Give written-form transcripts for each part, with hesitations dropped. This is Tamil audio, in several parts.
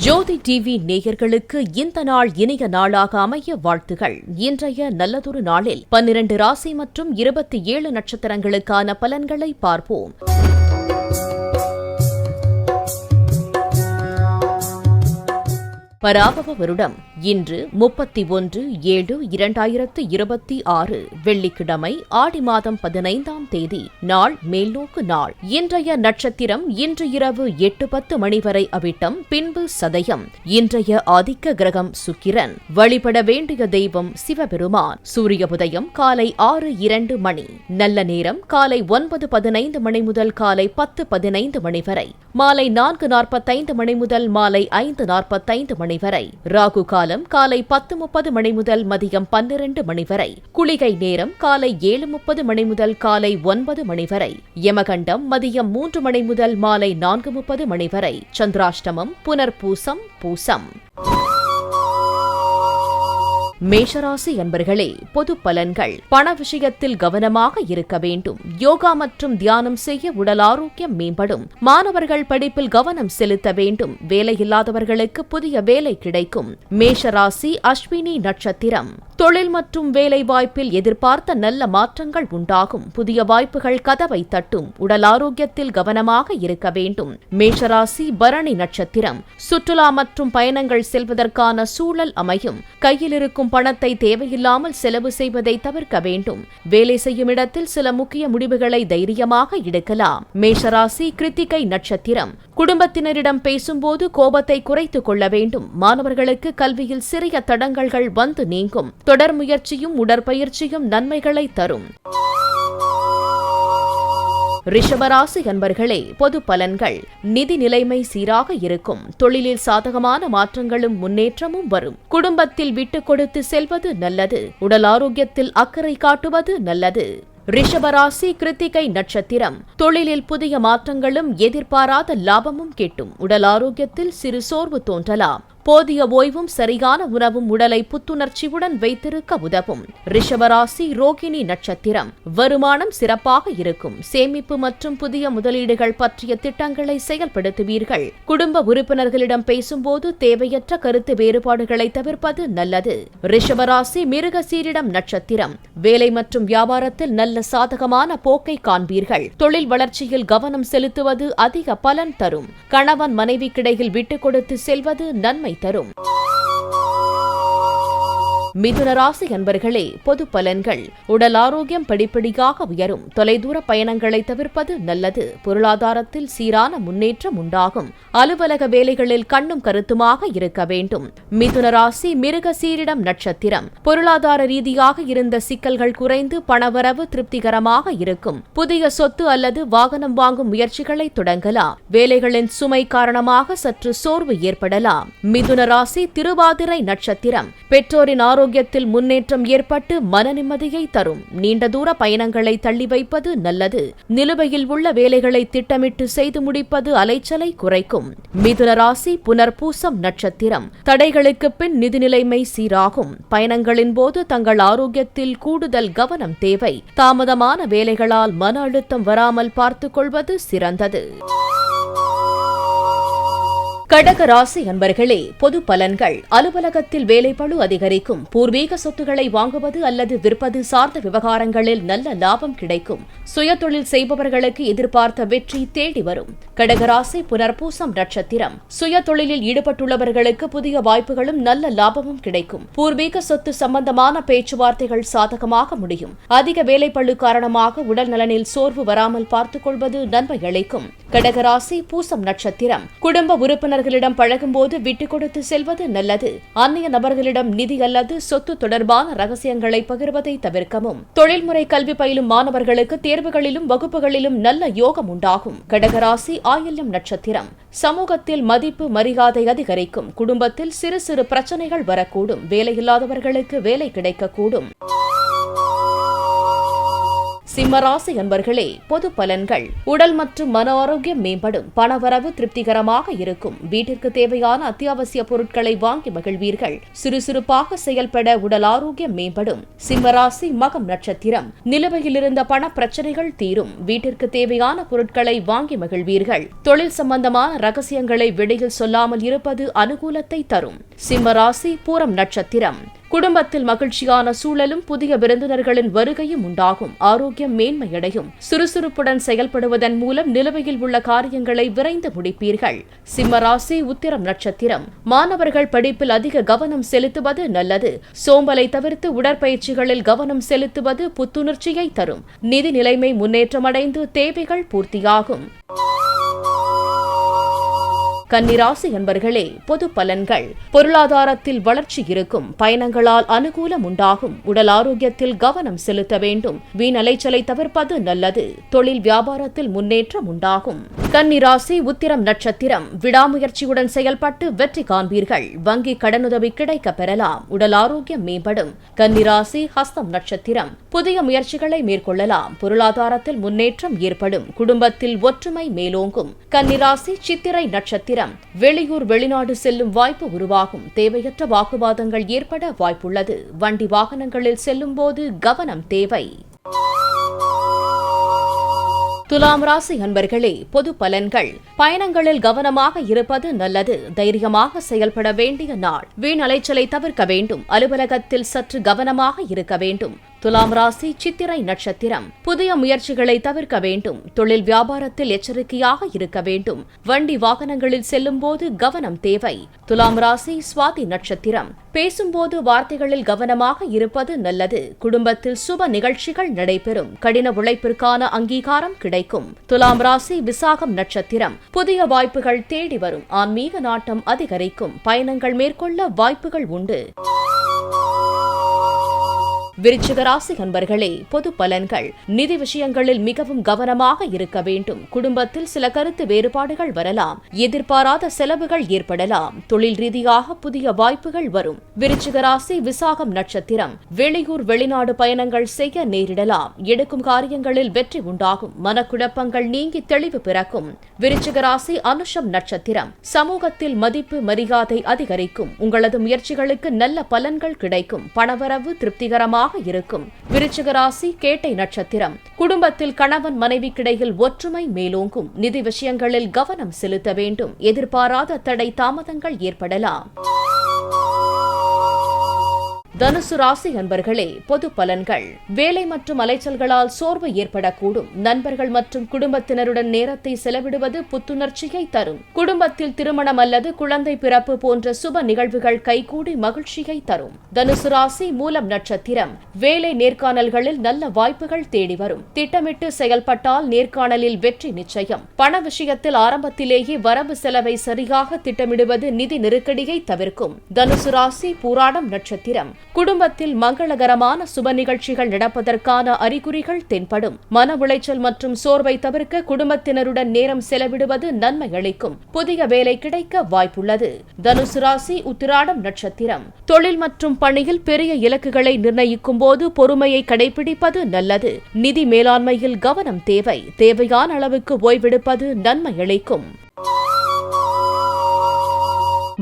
ஜோதி டிவி நேயர்களுக்கு இந்த நாள் இனிய நாளாக அமைய வாழ்த்துகள். இன்றைய நல்லதொரு நாளில் 12 ராசி மற்றும் 27 நட்சத்திரங்களுக்கான பலன்களை பார்ப்போம். பராபவ வருடம் இன்று 31/7/2026 வெள்ளிக்கிழமை, ஆடி மாதம் 15ஆம் தேதி. நாள் மேல்நோக்கு நாள். இன்றைய நட்சத்திரம் இன்று இரவு 8:10 மணி வரை அவிட்டம், பின்பு சதயம். இன்றைய ஆதிக்க கிரகம் சுக்கிரன். வழிபட வேண்டிய தெய்வம் சிவபெருமான். சூரிய உதயம் காலை 6:02 மணி. நல்ல நேரம் காலை 9:15 மணி முதல் காலை 10:15 மணி வரை. மாலை 4:45 மணி முதல் மாலை 5:45 மணி வரை. ராகு காலம் காலை 10:30 மணி முதல் மதியம் 12 மணி வரை. குளிகை நேரம் காலை 7:30 மணி முதல் காலை 9 மணி வரை. யமகண்டம் மதியம் 3 மணி முதல் மாலை 4:30 மணி வரை. சந்திராஷ்டமம் புனர்பூசம் பூசம். மேஷராசி அன்பர்களே, பொது பலன்கள். பண விஷயத்தில் கவனமாக இருக்க வேண்டும். யோகா மற்றும் தியானம் செய்ய உடல் ஆரோக்கியம் மேம்படும். மாணவர்கள் படிப்பில் கவனம் செலுத்த வேண்டும். வேலையில்லாதவர்களுக்கு புதிய வேலை கிடைக்கும். மேஷராசி அஸ்வினி நட்சத்திரம். தொழில் மற்றும் வேலை வாய்ப்பில் எதிர்பார்த்த நல்ல மாற்றங்கள் உண்டாகும். புதிய வாய்ப்புகள் கதவை தட்டும். உடல் ஆரோக்கியத்தில் கவனமாக இருக்க வேண்டும். மேஷராசி பரணி நட்சத்திரம். சுற்றுலா மற்றும் பயணங்கள் செல்வதற்கான சூழல் அமையும். கையில் இருக்கும் பணத்தை தேவையில்லாமல் செலவு செய்வதை தவிர்க்க வேண்டும். வேலை செய்யும் இடத்தில் சில முக்கிய முடிவுகளை தைரியமாக எடுக்கலாம். மேஷராசி கிருத்திகை நட்சத்திரம். குடும்பத்தினரிடம் பேசும்போது கோபத்தை குறைத்துக் கொள்ள வேண்டும். மாணவர்களுக்கு கல்வியில் சிறிய தடங்கல்கள் வந்து நீங்கும். தொடர் முயற்சியும் உடற்பயிற்சியும் நன்மைகளை தரும். ரிஷபராசி அன்பர்களே, பொது பலன்கள். நிதி நிலைமை சீராக இருக்கும். தொழிலில் சாதகமான மாற்றங்களும் முன்னேற்றமும் வரும். குடும்பத்தில் விட்டுக் கொடுத்து செல்வது நல்லது. உடல் ஆரோக்கியத்தில் அக்கறை காட்டுவது நல்லது. ரிஷபராசி கிருத்திகை நட்சத்திரம். தொழிலில் புதிய மாற்றங்களும் எதிர்பாராத லாபமும் கிட்டும். உடல் ஆரோக்கியத்தில் சிறு சோர்வு தோன்றலாம். போதிய ஓய்வும் சரியான உணவும் உடலை புத்துணர்ச்சியுடன் வைத்திருக்க உதவும். ரிஷபராசி ரோகிணி நட்சத்திரம். வருமானம் சிறப்பாக இருக்கும். சேமிப்பு மற்றும் புதிய முதலீடுகள் பற்றிய திட்டங்களை செயல்படுத்துவீர்கள். குடும்ப உறுப்பினர்களிடம் பேசும்போது தேவையற்ற கருத்து வேறுபாடுகளை தவிர்ப்பது நல்லது. ரிஷபராசி மிருகசீரிடம் நட்சத்திரம். வேலை மற்றும் வியாபாரத்தில் நல்ல சாதகமான போக்கை காண்பீர்கள். தொழில் வளர்ச்சியில் கவனம் செலுத்துவது அதிக பலன் தரும். கணவன் மனைவிக்கிடையில் விட்டுக் கொடுத்து செல்வது நன்மை தரும். மிதுன ராசி அன்பர்களே, பொது பலன்கள். உடல் ஆரோக்கியம் படிப்படியாக உயரும். தொலைதூர பயணங்களை தவிர்ப்பது நல்லது. பொருளாதாரத்தில் சீரான முன்னேற்றம் உண்டாகும். அலுவலக வேலைகளில் கண்ணும் கருத்துமாக இருக்க வேண்டும். மிதுன ராசி மிருகசீரிடம் நட்சத்திரம். பொருளாதார ரீதியாக இருந்த சிக்கல்கள் குறைந்து பணவரவு திருப்திகரமாக இருக்கும். புதிய சொத்து அல்லது வாகனம் வாங்கும் முயற்சிகளை தொடங்கலாம். வேலைகளின் சுமை காரணமாக சற்று சோர்வு ஏற்படலாம். மிதுன ராசி திருவாதிரை நட்சத்திரம். பெற்றோரின் ஆரோக்கியத்தில் முன்னேற்றம் ஏற்பட்டு மன நிம்மதியை தரும். நீண்ட தூர பயணங்களை தள்ளி வைப்பது நல்லது. நிலுவையில் உள்ள வேலைகளை திட்டமிட்டு செய்து முடிப்பது அலைச்சலை குறைக்கும். மிதுன ராசி புனர்பூசம் நட்சத்திரம். தடைகளுக்கு பின் நிதி நிலைமை சீராகும். பயணங்களின் போது தங்கள் ஆரோக்கியத்தில் கூடுதல் கவனம் தேவை. தாமதமான வேலைகளால் மன அழுத்தம் வராமல் பார்த்துக் கொள்வது சிறந்தது. கடக ராசி அன்பர்களே, பொது பலன்கள். அலுவலகத்தில் வேலைப்பளு அதிகரிக்கும். பூர்வீக சொத்துக்களை வாங்குவது அல்லது விற்பது சார்ந்த விவகாரங்களில் நல்ல லாபம் கிடைக்கும். சுயதொழில் செய்பவர்களுக்கு எதிர்பார்த்த வெற்றி தேடி வரும். கடகராசி புனர்பூசம் நட்சத்திரம். சுயதொழிலில் ஈடுபட்டுள்ளவர்களுக்கு புதிய வாய்ப்புகளும் நல்ல லாபமும் கிடைக்கும். பூர்வீக சொத்து சம்பந்தமான பேச்சுவார்த்தைகள் சாதகமாக முடியும். அதிக வேலைப்பளு காரணமாக உடல் நலனில் சோர்வு வராமல் பார்த்துக் கொள்வது நன்மை அளிக்கும். கடகராசி பூசம் நட்சத்திரம். குடும்ப உறுப்பினர்களிடம் பழகும்போது விட்டுக் கொடுத்து செல்வது நல்லது. அந்நிய நபர்களிடம் நிதி அல்லது சொத்து தொடர்பான ரகசியங்களை பகிர்வதை தவிர்க்கவும். தொழில்முறை கல்வி பயிலும் மாணவர்களுக்கு தேர்வுகளிலும் வகுப்புகளிலும் நல்ல யோகம் உண்டாகும். கடகராசி ஆயில்யம் நட்சத்திரம். சமூகத்தில் மதிப்பு மரியாதை அதிகரிக்கும். குடும்பத்தில் சிறு சிறு பிரச்சனைகள் வரக்கூடும். வேலையில்லாதவர்களுக்கு வேலை கிடைக்கக்கூடும். சிம்மராசி அன்பர்களே, பொது பலன்கள். உடல் மற்றும் மன ஆரோக்கியம் மேம்படும். பணவரவு திருப்திகரமாக இருக்கும். வீட்டிற்கு தேவையான அத்தியாவசிய பொருட்களை வாங்கி மகிழ்வீர்கள். சுறுசுறுப்பாக செயல்பட உடல் ஆரோக்கியம் மேம்படும். சிம்மராசி மகம் நட்சத்திரம். நிலுவையில் இருந்த பண பிரச்சனைகள் தீரும். வீட்டிற்கு தேவையான பொருட்களை வாங்கி மகிழ்வீர்கள். தொழில் சம்பந்தமான ரகசியங்களை வெளியில் சொல்லாமல் இருப்பது அனுகூலத்தை தரும். சிம்மராசி பூரம் நட்சத்திரம். குடும்பத்தில் மகிழ்ச்சியான சூழலும் புதிய விருந்தினர்களின் வருகையும் உண்டாகும். ஆரோக்கியம் மேன்மையடையும். சுறுசுறுப்புடன் செயல்படுவதன் மூலம் நிலுவையில் உள்ள காரியங்களை விரைந்து முடிப்பீர்கள். சிம்மராசி உத்திரம் நட்சத்திரம். மாணவர்கள் படிப்பில் அதிக கவனம் செலுத்துவது நல்லது. சோம்பலை தவிர்த்து உடற்பயிற்சிகளில் கவனம் செலுத்துவது புத்துணர்ச்சியை தரும். நிதி நிலைமை முன்னேற்றமடைந்து தேவைகள் பூர்த்தியாகும். கன்னிராசி அன்பர்களே, பொது பலன்கள். பொருளாதாரத்தில் வளர்ச்சி இருக்கும். பயணங்களால் அனுகூலம் உண்டாகும். உடல் ஆரோக்கியத்தில் கவனம் செலுத்த வேண்டும். வீண் அலைச்சலை தவிர்ப்பது நல்லது. தொழில் வியாபாரத்தில் முன்னேற்றம் உண்டாகும். கன்னிராசி உத்திரம் நட்சத்திரம். விடாமுயற்சியுடன் செயல்பட்டு வெற்றி காண்பீர்கள். வங்கி கடனுதவி கிடைக்க பெறலாம். உடல் ஆரோக்கியம் மேம்படும். கன்னிராசி ஹஸ்தம் நட்சத்திரம். புதிய முயற்சிகளை மேற்கொள்ளலாம். பொருளாதாரத்தில் முன்னேற்றம் ஏற்படும். குடும்பத்தில் ஒற்றுமை மேலோங்கும். கன்னிராசி சித்திரை நட்சத்திரம். வெளியூர் வெளிநாடு செல்லும் வாய்ப்பு உருவாகும். தேவையற்ற வாக்குவாதங்கள் ஏற்பட வாய்ப்புள்ளது. வண்டி வாகனங்களில் செல்லும் போது கவனம் தேவை. துலாம் ராசி அன்பர்களே, பொது பலன்கள். பயணங்களில் கவனமாக இருப்பது நல்லது. தைரியமாக செயல்பட வேண்டிய நாள். வீண் அலைச்சலை தவிர்க்க வேண்டும். அலுவலகத்தில் சற்று கவனமாக இருக்க வேண்டும். துலாம் ராசி சித்திரை நட்சத்திரம். புதிய முயற்சிகளை தவிர்க்க வேண்டும். தொழில் வியாபாரத்தில் எச்சரிக்கையாக இருக்க வேண்டும். வண்டி வாகனங்களில் செல்லும் போது கவனம் தேவை. துலாம் ராசி சுவாதி நட்சத்திரம். பேசும்போது வார்த்தைகளில் கவனமாக இருப்பது நல்லது. குடும்பத்தில் சுப நிகழ்ச்சிகள் நடைபெறும். கடின உழைப்பிற்கான அங்கீகாரம் கிடைக்கும். துலாம் ராசி விசாகம் நட்சத்திரம். புதிய வாய்ப்புகள் தேடி வரும். ஆன்மீக நாட்டம் அதிகரிக்கும். பயணங்கள் மேற்கொள்ள வாய்ப்புகள் உண்டு. விருச்சிக ராசி அன்பர்களே, பொது பலன்கள். நிதி விஷயங்களில் மிகவும் கவனமாக இருக்க வேண்டும். குடும்பத்தில் சில கருத்து வேறுபாடுகள் வரலாம். எதிர்பாராத செலவுகள் ஏற்படலாம். தொழில் ரீதியாக புதிய வாய்ப்புகள் வரும். விருச்சிக ராசி விசாகம் நட்சத்திரம். வெளியூர் வெளிநாடு பயணங்கள் செய்ய நேரிடலாம். எடுக்கும் காரியங்களில் வெற்றி உண்டாகும். மனக்குழப்பங்கள் நீங்கி தெளிவு பிறக்கும். விருச்சிக ராசி அனுஷம் நட்சத்திரம். சமூகத்தில் மதிப்பு மரியாதை அதிகரிக்கும். உங்களது முயற்சிகளுக்கு நல்ல பலன்கள் கிடைக்கும். பணவரவு திருப்திகரமாக இருக்கும். விருச்சிக ராசி கேட்டை நட்சத்திரம். குடும்பத்தில் கணவன் மனைவிக்கிடையில் ஒற்றுமை மேலோங்கும். நிதி விஷயங்களில் கவனம் செலுத்த வேண்டும். எதிர்பாராத தடை தாமதங்கள் ஏற்படலாம். தனுசு ராசி அன்பர்களே, பொது பலன்கள். வேலை மற்றும் அலைச்சல்களால் சோர்வு ஏற்படக்கூடும். நண்பர்கள் மற்றும் குடும்பத்தினருடன் நேரத்தை செலவிடுவது புத்துணர்ச்சியை தரும். குடும்பத்தில் திருமணம் அல்லது குழந்தை பிறப்பு போன்ற சுப நிகழ்வுகள் கைகூடி மகிழ்ச்சியை தரும். தனுசு ராசி மூலம் நட்சத்திரம். வேலை நேர்காணல்களில் நல்ல வாய்ப்புகள் தேடி வரும். திட்டமிட்டு செயல்பட்டால் நேர்காணலில் வெற்றி நிச்சயம். பண விஷயத்தில் ஆரம்பத்திலேயே வரவு செலவை சரியாக திட்டமிடுவது நிதி நெருக்கடியை தவிர்க்கும். தனுசு ராசி பூராடம் நட்சத்திரம். குடும்பத்தில் மங்களகரமான சுப நிகழ்ச்சிகள் நடப்பதற்கான அறிகுறிகள் தென்படும். மன உளைச்சல் மற்றும் சோர்வை தவிர்க்க குடும்பத்தினருடன் நேரம் செலவிடுவது நன்மை அளிக்கும். புதிய வேலை கிடைக்க வாய்ப்புள்ளது. தனுசு ராசி உத்திராடம் நட்சத்திரம். தொழில் மற்றும் பணியில் பெரிய இலக்குகளை நிர்ணயிக்கும் போது பொறுமையை கடைபிடிப்பது நல்லது. நிதி மேலாண்மையில் கவனம் தேவை. தேவையான அளவுக்கு ஓய்வெடுப்பது நன்மை அளிக்கும்.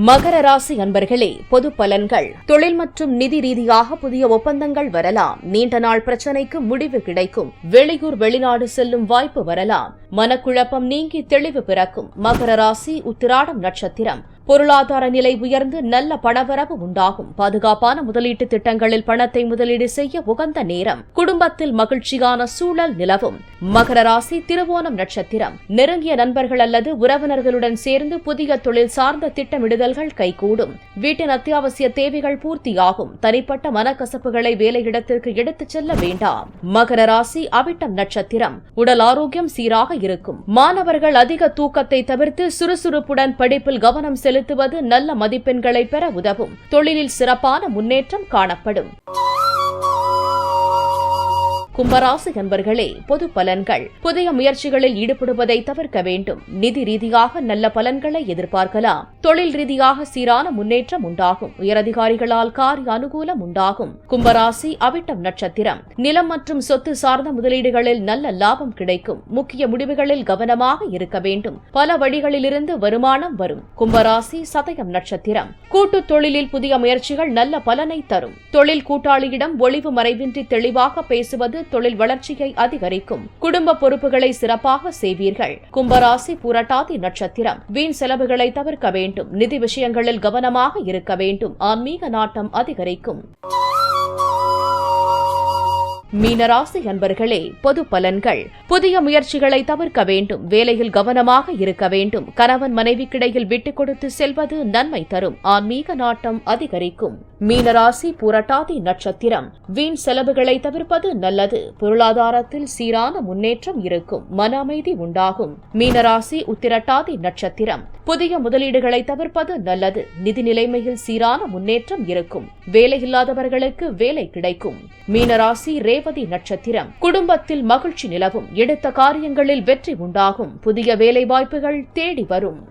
மகர ராசி அன்பர்களே, பொது பலன்கள். தொழில் மற்றும் நிதி ரீதியாக புதிய ஒப்பந்தங்கள் வரலாம். நீண்ட நாள் பிரச்சனைக்கு முடிவு கிடைக்கும். வெளியூர் வெளிநாடு செல்லும் வாய்ப்பு வரலாம். மனக்குழப்பம் நீங்கி தெளிவு பிறக்கும். மகர ராசி உத்திராடம் நட்சத்திரம். பொருளாதார நிலை உயர்ந்து நல்ல பணவரவு உண்டாகும். பாதுகாப்பான முதலீட்டு திட்டங்களில் பணத்தை முதலீடு செய்ய உகந்த நேரம். குடும்பத்தில் மகிழ்ச்சியான சூழல் நிலவும். மகர ராசி திருவோணம் நட்சத்திரம். நெருங்கிய நண்பர்கள் அல்லது உறவினர்களுடன் சேர்ந்து புதிய தொழில் சார்ந்த திட்டமிடுதல்கள் கைகூடும். வீட்டின் அத்தியாவசிய தேவைகள் பூர்த்தியாகும். தனிப்பட்ட மனக்கசப்புகளை வேலையிடத்திற்கு எடுத்துச் செல்ல வேண்டாம். மகர ராசி அவிட்டம் நட்சத்திரம். உடல் ஆரோக்கியம் சீராக இருக்கும். மாணவர்கள் அதிக தூக்கத்தை தவிர்த்து சுறுசுறுப்புடன் படிப்பில் கவனம் செலுத்துவது நல்ல மதிப்பெண்களை பெற உதவும். தொழிலில் சிறப்பான முன்னேற்றம் காணப்படும். கும்பராசி அன்பர்களே, பொது பலன்கள். புதிய முயற்சிகளில் ஈடுபடுவதை தவிர்க்க வேண்டும். நிதி ரீதியாக நல்ல பலன்களை எதிர்பார்க்கலாம். தொழில் ரீதியாக சீரான முன்னேற்றம் உண்டாகும். உயரதிகாரிகளால் காரிய அனுகூலம் உண்டாகும். கும்பராசி அவிட்டம் நட்சத்திரம். நிலம் மற்றும் சொத்து சார்ந்த முதலீடுகளில் நல்ல லாபம் கிடைக்கும். முக்கிய முடிவுகளில் கவனமாக இருக்க வேண்டும். பல வழிகளிலிருந்து வருமானம் வரும். கும்பராசி சதயம் நட்சத்திரம். கூட்டுத் தொழிலில் புதிய முயற்சிகள் நல்ல பலனை தரும். தொழில் கூட்டாளியிடம் ஒளிவு மறைவின்றி தெளிவாக பேசுவது தொழில் வளர்ச்சியை அதிகரிக்கும். குடும்ப பொறுப்புகளை சிறப்பாக செய்வீர்கள். கும்பராசி பூரட்டாதி நட்சத்திரம். வீண் செலவுகளை தவிர்க்க வேண்டும். நிதி விஷயங்களில் கவனமாக இருக்க வேண்டும். ஆன்மீக நாட்டம் அதிகரிக்கும். மீனராசி அன்பர்களே, பொது பலன்கள். புதிய முயற்சிகளை தவிர்க்க வேண்டும். வேலையில் கவனமாக இருக்க வேண்டும். கணவன் மனைவிக்கிடையில் விட்டுக் கொடுத்து செல்வது நன்மை தரும். ஆன்மீக நாட்டம் அதிகரிக்கும். மீனராசி பூரட்டாதி நட்சத்திரம். வீண் செலவுகளை தவிர்ப்பது நல்லது. பொருளாதாரத்தில் சீரான முன்னேற்றம் இருக்கும். மன அமைதி உண்டாகும். மீனராசி உத்திரட்டாதி நட்சத்திரம். புதிய முதலீடுகளை தவிர்ப்பது நல்லது. நிதி நிலைமையில் சீரான முன்னேற்றம் இருக்கும். வேலையில்லாதவர்களுக்கு வேலை கிடைக்கும். மீனராசி ரேவதி நட்சத்திரம். குடும்பத்தில் மகிழ்ச்சி நிலவும். எடுத்த காரியங்களில் வெற்றி உண்டாகும். புதிய வேலை வாய்ப்புகள் தேடி வரும்.